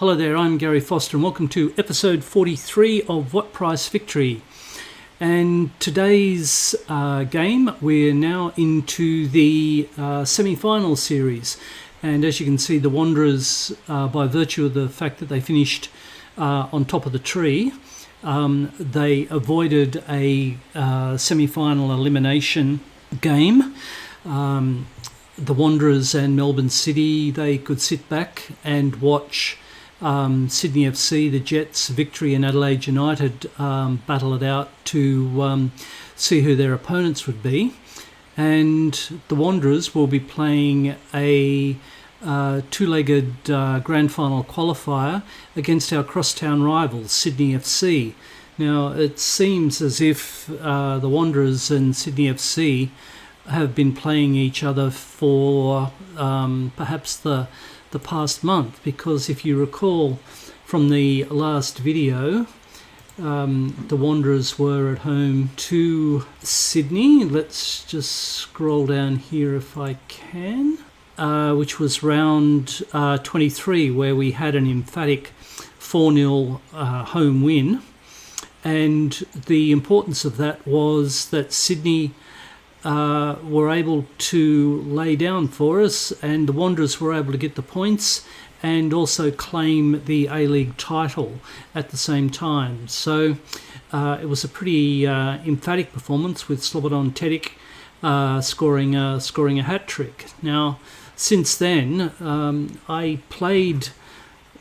Hello there, I'm Gary Foster and welcome to episode 43 of What Price Victory. And today's game, we're now into the semi-final series. And as you can see, the Wanderers, by virtue of the fact that they finished on top of the tree, they avoided a semi-final elimination game. The Wanderers and Melbourne City, they could sit back and watch Sydney FC, the Jets, Victory and Adelaide United battle it out to see who their opponents would be. And the Wanderers will be playing a two-legged grand final qualifier against our crosstown rivals, Sydney FC. Now, it seems as if the Wanderers and Sydney FC have been playing each other for perhaps the past month, because if you recall from the last video, the Wanderers were at home to Sydney. Let's just scroll down here if I can, which was round 23, where we had an emphatic 4-0 home win. And the importance of that was that Sydney were able to lay down for us, and the Wanderers were able to get the points and also claim the A-League title at the same time. So it was a pretty emphatic performance, with Slobodan Tedic scoring a hat-trick. Now, since then, I played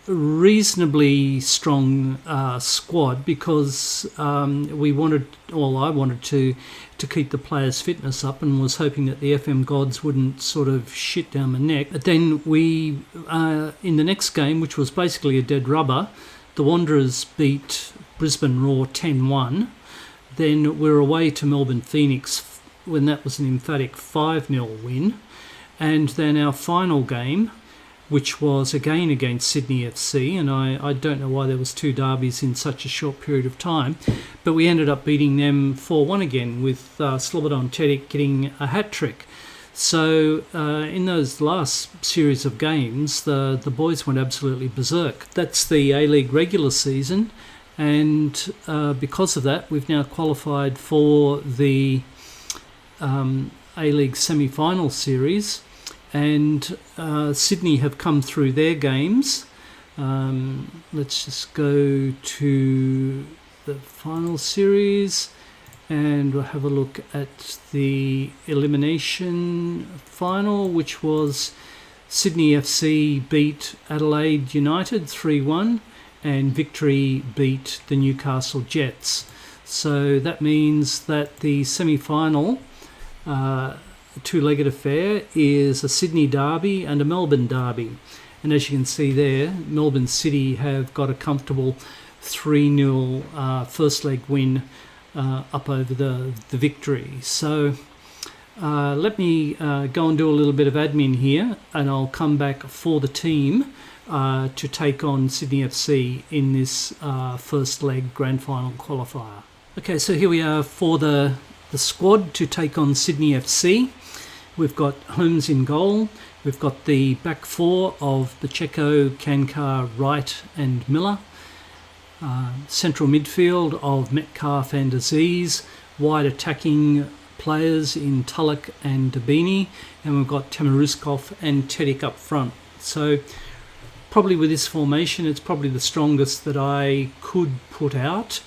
a reasonably strong squad because I wanted to keep the players' fitness up, and was hoping that the FM gods wouldn't sort of shit down my neck. But then we, in the next game, which was basically a dead rubber, the Wanderers beat Brisbane Roar 10-1. Then we're away to Melbourne Phoenix, when that was an emphatic 5-0 win. And then our final game, which was again against Sydney FC, and I don't know why there was two derbies in such a short period of time, but we ended up beating them 4-1 again, with Slobodan Tedic getting a hat-trick. So in those last series of games, the boys went absolutely berserk. That's the A-League regular season, and because of that, we've now qualified for the A-League semi-final series. And Sydney have come through their games. Let's just go to the final series and we'll have a look at the elimination final, which was Sydney FC beat Adelaide United 3-1 and Victory beat the Newcastle Jets. So that means that the semi-final two-legged affair is a Sydney derby and a Melbourne derby. And as you can see there, Melbourne City have got a comfortable 3-0 first leg win up over the Victory. So let me go and do a little bit of admin here, and I'll come back for the team to take on Sydney FC in this first leg grand final qualifier. Okay, so here we are for the squad to take on Sydney FC. We've got Holmes in goal. We've got the back four of Pacheco, Kankar, Wright and Miller. Central midfield of Metcalf and Aziz. Wide attacking players in Tulloch and Dabini. And we've got Tamaruskov and Tedic up front. So probably with this formation, it's probably the strongest that I could put out.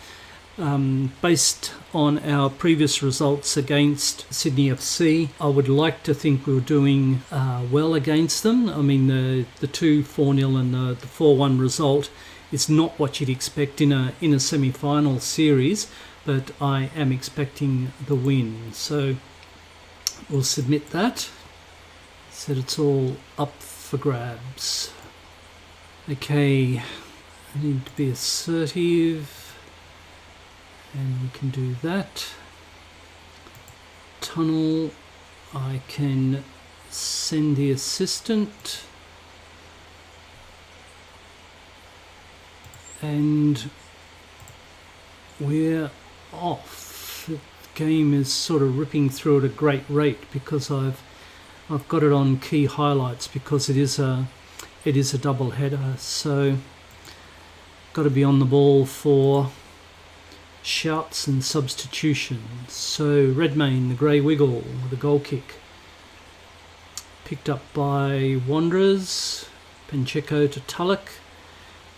Based on our previous results against Sydney FC, I would like to think we were doing well against them. I mean, the 2-4-0 and the 4-1 result is not what you'd expect in a semi-final series, but I am expecting the win. So we'll submit that. Said it's all up for grabs. Okay, I need to be assertive. And we can do that. Tunnel, I can send the assistant. And we're off. The game is sort of ripping through at a great rate because I've got it on key highlights because it is a double header. So got to be on the ball for shouts and substitutions. So Redmayne, the grey wiggle, with a goal kick. Picked up by Wanderers. Pacheco to Tulloch.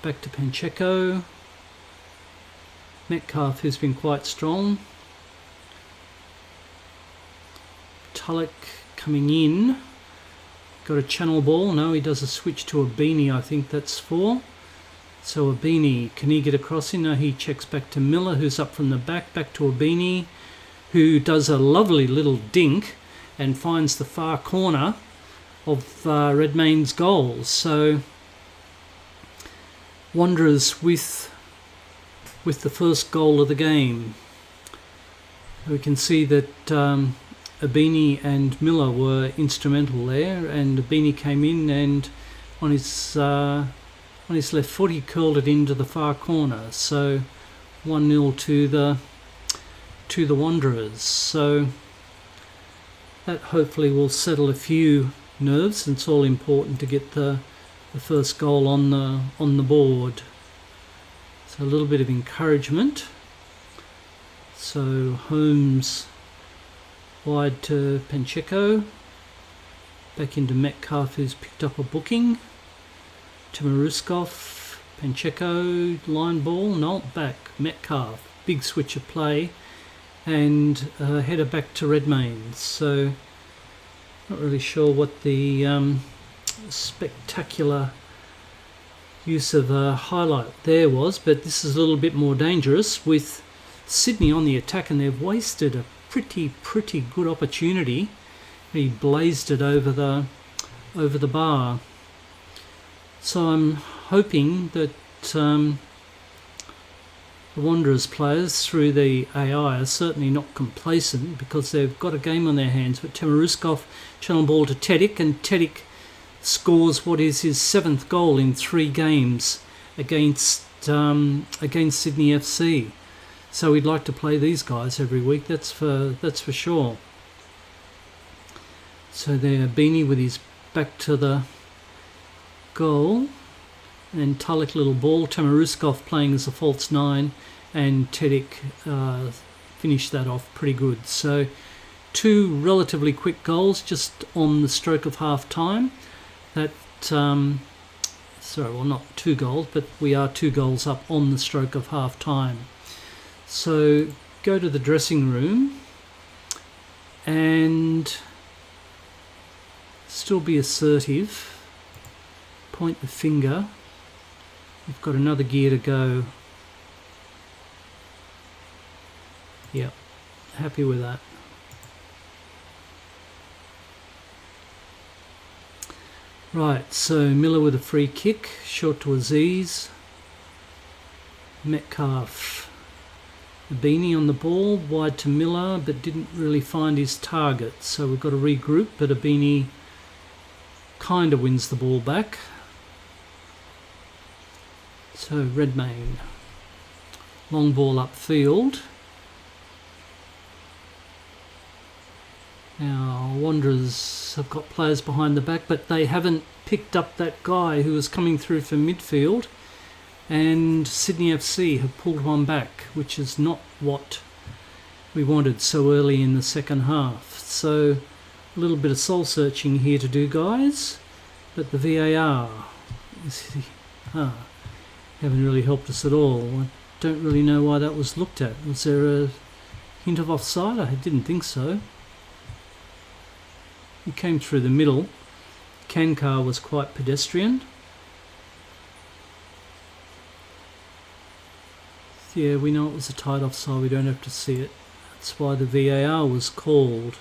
Back to Pacheco. Metcalf, who's been quite strong. Tulloch coming in. Got a channel ball. No, he does a switch to a Beanie, I think that's for. So a Beanie, can he get across in? No, he checks back to Miller, who's up from the back to a Beanie, who does a lovely little dink and finds the far corner of Redmayne's goal. So Wanderers with the first goal of the game. We can see that Abini and Miller were instrumental there, and Abini came in and on his left foot he curled it into the far corner. So 1-0 to the Wanderers. So that hopefully will settle a few nerves. It's all important to get the first goal on the board. So a little bit of encouragement. So Holmes wide to Pacheco. Back into Metcalf, who's picked up a booking. To Maruskov. Pacheco, line ball, not back. Metcalf, big switch of play. And header back to Redmayne. So not really sure what the spectacular use of a highlight there was, but this is a little bit more dangerous with Sydney on the attack, and they've wasted a pretty good opportunity. He blazed it over the bar. So I'm hoping that the Wanderers players through the AI are certainly not complacent, because they've got a game on their hands. But Temeruskov channel ball to Tedic, and Tedic scores what is his 7th goal in 3 games against Sydney FC. So we'd like to play these guys every week. That's for sure. So there, Beanie with his back to the goal, and Tulloch little ball. Temeruskov playing as a false 9, and Tedic finished that off pretty good. So 2 relatively quick goals just on the stroke of half time. That not 2 goals, but we are 2 goals up on the stroke of half time. So go to the dressing room and still be assertive. Point the finger. We've got another gear to go. Yep, happy with that. Right, so Miller with a free kick, short to Aziz. Metcalf, Beanie on the ball, wide to Miller, but didn't really find his target. So we've got to regroup, but Beanie kind of wins the ball back. So Redmayne, long ball upfield. Now Wanderers have got players behind the back, but they haven't picked up that guy who was coming through from midfield, and Sydney FC have pulled one back, which is not what we wanted so early in the second half. So a little bit of soul searching here to do, guys, but the VAR haven't really helped us at all. I don't really know why that was looked at. Was there a hint of offside? I didn't think so. He came through the middle. Kankar was quite pedestrian. Yeah, we know it was a tight offside. We don't have to see it. That's why the VAR was called.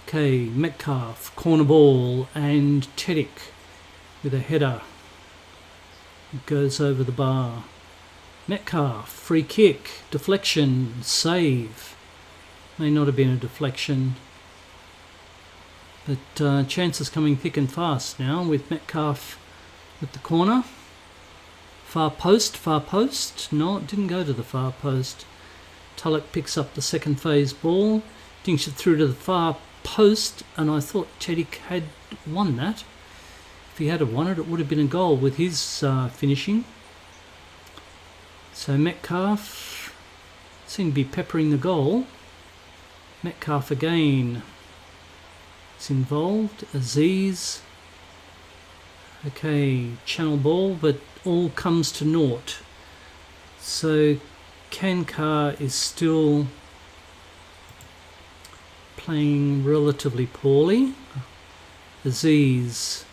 Okay, Metcalf, corner ball, and Tedic with a header. It goes over the bar. Metcalf, free kick, deflection, save. May not have been a deflection. But chances coming thick and fast now with Metcalf with the corner. Far post. No, it didn't go to the far post. Tulloch picks up the second phase ball, dinks it through to the far post, and I thought Tedic had won that. If he had won it, it would have been a goal with his finishing. So Metcalf seemed to be peppering the goal. Metcalf again is involved. Aziz. Okay, channel ball, but all comes to naught. So Kankar is still playing relatively poorly. Aziz,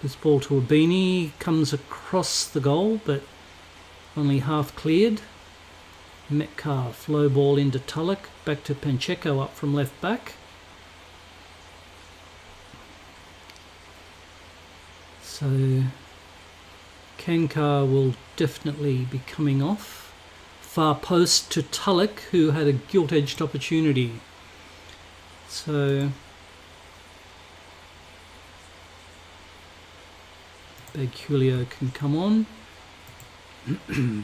this ball to Abini, comes across the goal, but only half cleared. Metcalf, low ball into Tulloch, back to Pacheco up from left back. So Kankar will definitely be coming off. Far post to Tulloch, who had a gilt-edged opportunity. So Bagulio can come on. A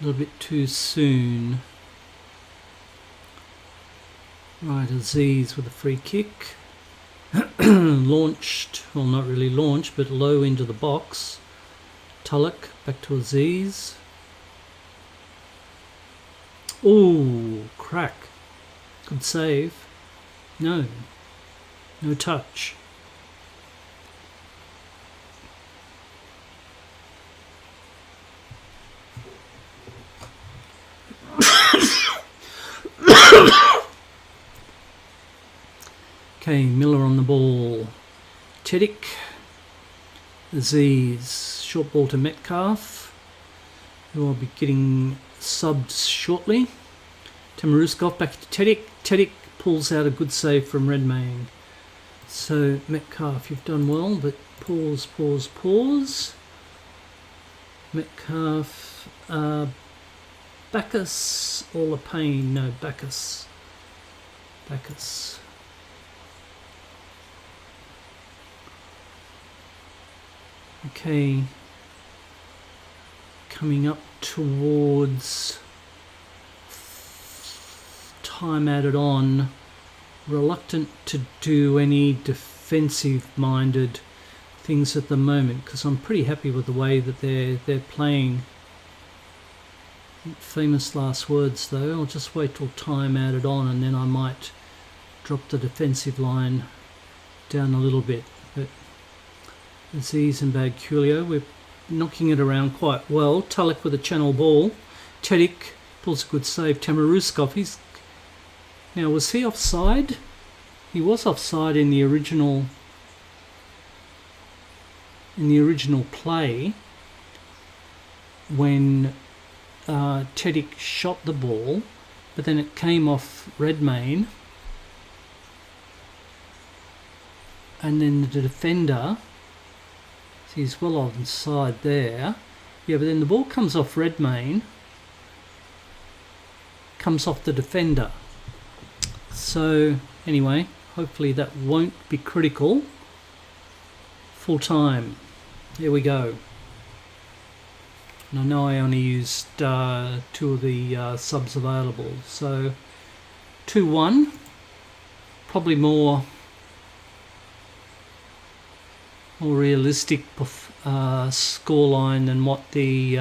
little bit too soon. Right, Aziz with a free kick. Launched, well not really launched, but low into the box. Tulloch, back to Aziz. Ooh, crack. Good save. No touch. Okay, Miller on the ball. Tedic. Aziz. Short ball to Metcalf, who will be getting subbed shortly. Tamaruskov back to Tedic. Tedic pulls out a good save from Redmayne. So Metcalf, you've done well, but pause. Metcalf, Bacchus or Lapine? No, Bacchus. Okay, coming up towards time added on. Reluctant to do any defensive-minded things at the moment because I'm pretty happy with the way that they're playing. Famous last words though. I'll just wait till time added on and then I might drop the defensive line down a little bit. But Aziz and Bagulio, we're knocking it around quite well. Tulloch with a channel ball. Tedic pulls a good save. Tamaruskov, now was he offside? He was offside in the original play when Tedic shot the ball, but then it came off Redmayne, and then the defender. He's well onside there. Yeah, but then the ball comes off Redmayne, comes off the defender. So anyway, hopefully that won't be critical. Full time. There we go. And I know I only used 2 of the subs available. So 2-1. Probably more realistic scoreline than what the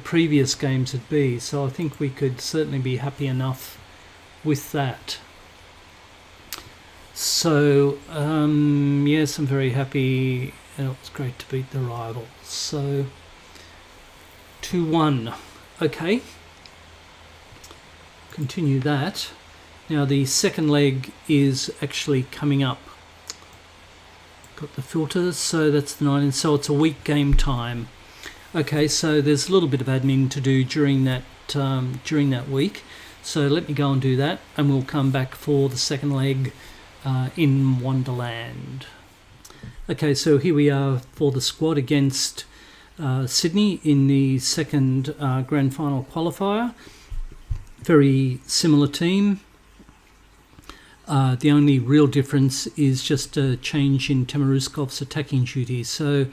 previous games would be. So I think we could certainly be happy enough with that. So yes, I'm very happy. It was great to beat the rivals. So 2-1. Okay. Continue that. Now the second leg is actually coming up. Got the filters, so that's the 9, so it's a week game time. Okay, so there's a little bit of admin to do during that week. So let me go and do that, and we'll come back for the second leg in Wonderland. Okay, so here we are for the squad against Sydney in the second grand final qualifier. Very similar team. The only real difference is just a change in Tamaruskov's attacking duties. So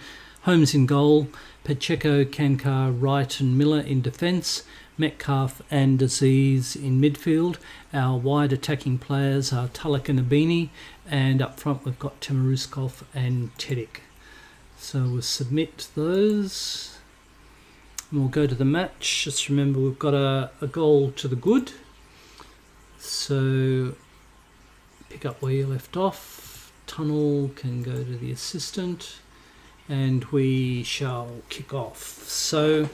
Holmes in goal, Pacheco, Kankar, Wright and Miller in defence, Metcalf and Aziz in midfield. Our wide attacking players are Tulloch and Abini, and up front we've got Temeruskov and Tedic. So we'll submit those. And we'll go to the match. Just remember we've got a goal to the good. So pick up where you left off. Tunnel can go to the assistant. And we shall kick off. So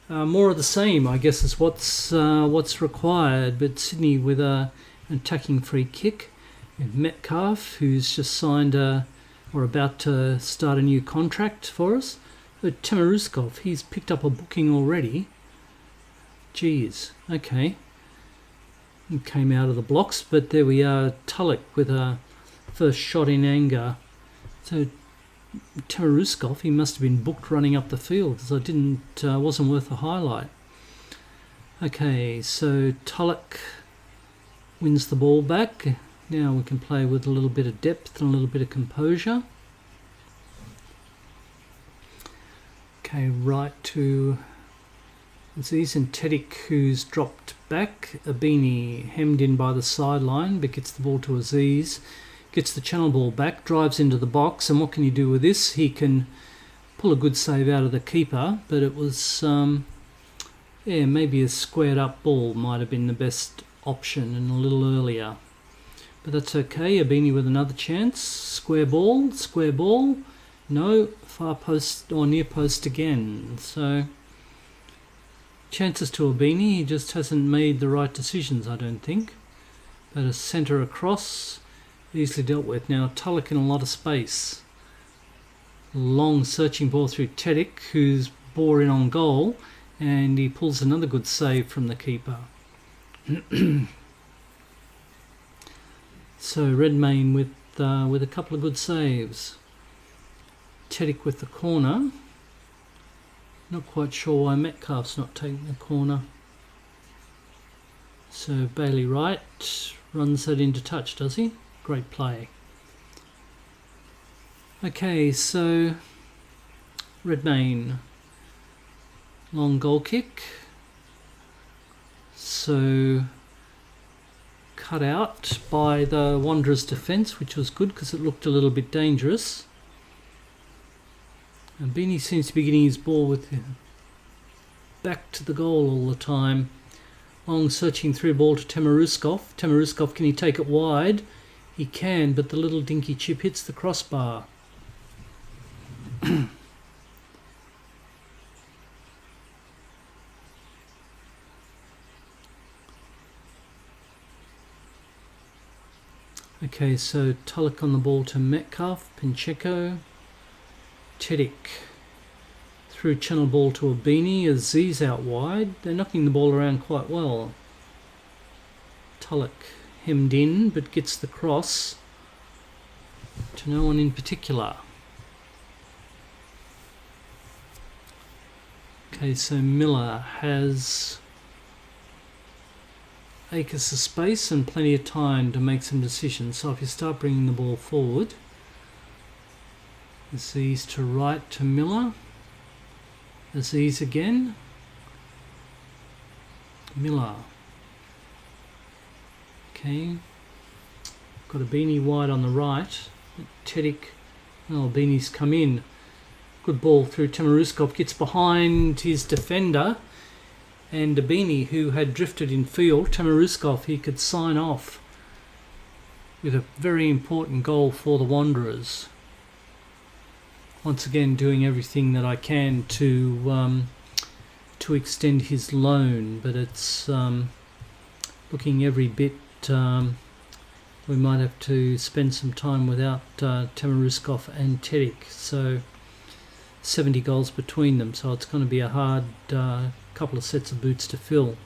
more of the same, I guess, is what's required. But Sydney with an attacking free kick. And Metcalf, who's just signed or about to start a new contract for us. But Temeruskov, he's picked up a booking already. Geez, okay. He came out of the blocks, but there we are. Tulloch with a first shot in anger. So Temeruskov, he must have been booked running up the field because wasn't worth a highlight. Okay, so Tulloch wins the ball back. Now we can play with a little bit of depth and a little bit of composure. Okay, right to Aziz and Tedic, who's dropped back. Abini hemmed in by the sideline, but gets the ball to Aziz. Gets the channel ball back, drives into the box, and what can he do with this? He can pull a good save out of the keeper, but it was, maybe a squared up ball might have been the best option and a little earlier. But that's okay. Abini with another chance. Square ball, no, far post or near post again. So chances to Abini, he just hasn't made the right decisions, I don't think. But a centre across, easily dealt with. Now Tulloch in a lot of space. Long searching ball through Tedic, who's bore in on goal, and he pulls another good save from the keeper. So Redmayne with a couple of good saves. Tedic with the corner. Not quite sure why Metcalf's not taking the corner. So Bailey Wright runs that into touch, does he? Great play. Okay, so Redmayne, long goal kick. So cut out by the Wanderers' defence, which was good because it looked a little bit dangerous. And Beanie seems to be getting his ball with him back to the goal all the time. Long searching through ball to Temeruskov. Temeruskov, can he take it wide? He can, but the little dinky chip hits the crossbar. Okay, so Tulloch on the ball to Metcalf, Pacheco, Tedic through channel ball to Abini, Aziz out wide. They're knocking the ball around quite well. Tulloch hemmed in, but gets the cross to no one in particular. Okay, so Miller has acres of space and plenty of time to make some decisions. So if you start bringing the ball forward, Aziz to right to Miller. Aziz again. Miller. Okay. Got a Beanie wide on the right. Tedic. Oh, Beanie's come in. Good ball through Temeruskov. Gets behind his defender. And Abini, who had drifted in field, Temeruskov, he could sign off with a very important goal for the Wanderers. Once again, doing everything that I can to extend his loan, but it's looking every bit. We might have to spend some time without Temeruskov and Tedic. So 70 goals between them, so it's going to be a hard couple of sets of boots to fill.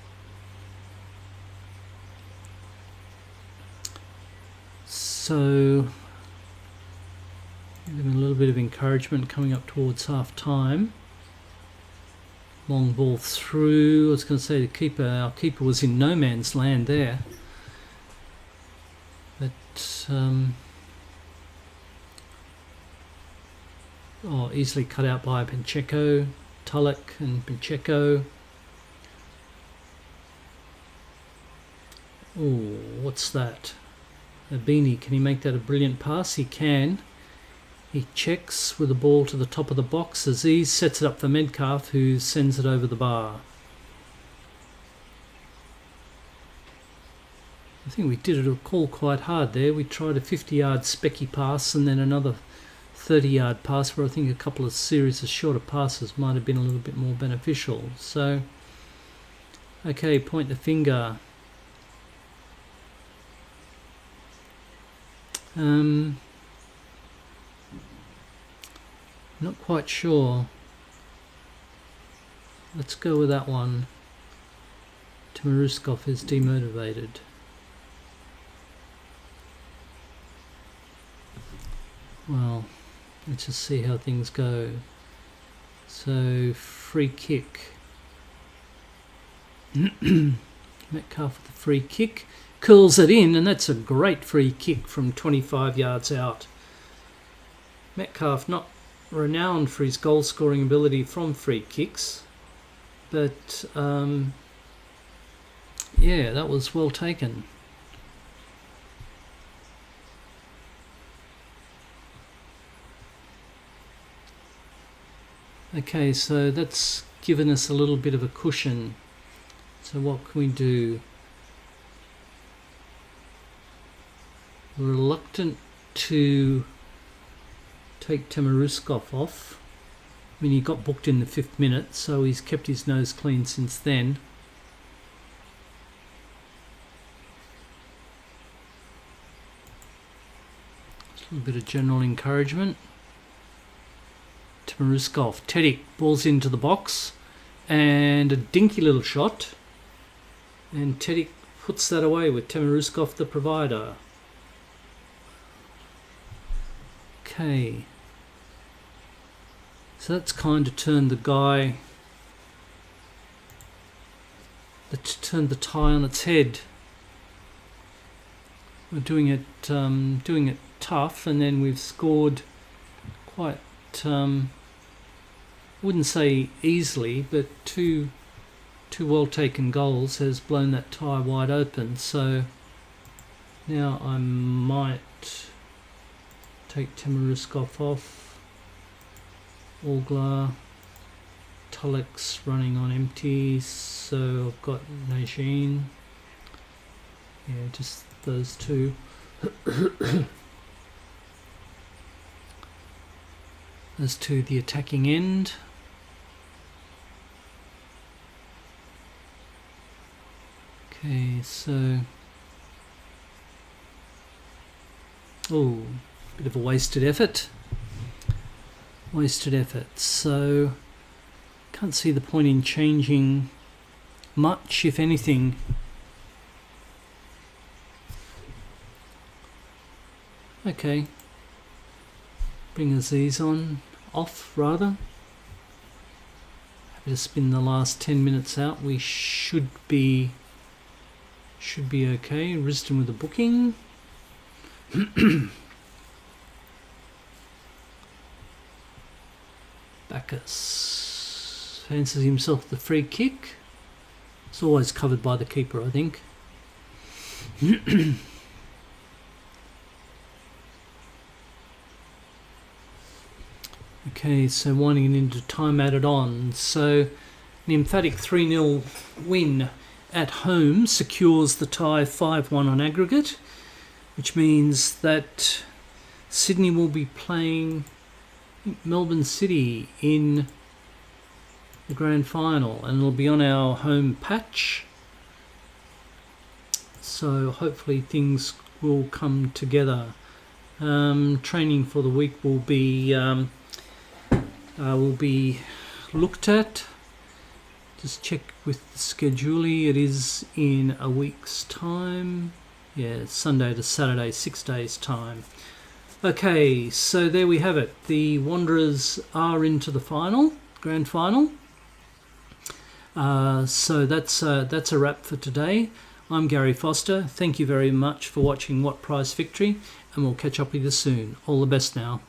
So give him a little bit of encouragement coming up towards half time. Long ball through. I was going to say our keeper was in no man's land there. But Oh, easily cut out by Pacheco, Tulloch and Pacheco. Oh, what's that? Abini, can he make that a brilliant pass? He can. He checks with the ball to the top of the box. Aziz sets it up for Metcalf, who sends it over the bar. I think we did it a call quite hard there. We tried a 50-yard specky pass and then another 30-yard pass, where I think a couple of series of shorter passes might have been a little bit more beneficial. So, okay, point the finger. Not quite sure. Let's go with that one. Timuruskov is demotivated. Well, let's just see how things go. So, free kick. Metcalf with the free kick. Curls it in, and that's a great free kick from 25 yards out. Metcalf not renowned for his goal scoring ability from free kicks, but yeah, that was well taken. Okay, so that's given us a little bit of a cushion. So what can we do? We're reluctant to take Timuruskov off. I mean, he got booked in the 5th minute, so he's kept his nose clean since then. Just a little bit of general encouragement. Timuruskov, Tedic, balls into the box, and a dinky little shot. And Tedic puts that away with Timuruskov the provider. Okay, so that's kind of turned the guy, turned the tie on its head. We're doing it tough, and then we've scored quite, wouldn't say easily, but two well taken goals has blown that tie wide open. So now I might take Timuruskov off. Orglar, Tulloch's running on empty, so I've got Najin. Yeah, just those two. Those two, the attacking end. Okay, so oh, bit of a wasted effort. So can't see the point in changing much, if anything. Okay, bring Aziz off rather. Happy to spin the last 10 minutes out. We should be okay. Risdon with the booking. Bacchus fancies himself the free kick. It's always covered by the keeper, I think. Okay, so winding it into time added on. So an emphatic 3-0 win at home secures the tie 5-1 on aggregate, which means that Sydney will be playing Melbourne City in the grand final, and it'll be on our home patch. So hopefully things will come together. Training for the week will be looked at. Just check with the schedule. It is in a week's time. Yeah, Sunday to Saturday, 6 days' time. Okay, so there we have it. The Wanderers are into the final, grand final. So that's a wrap for today. I'm Gary Foster. Thank you very much for watching What Price Victory, and we'll catch up with you soon. All the best now.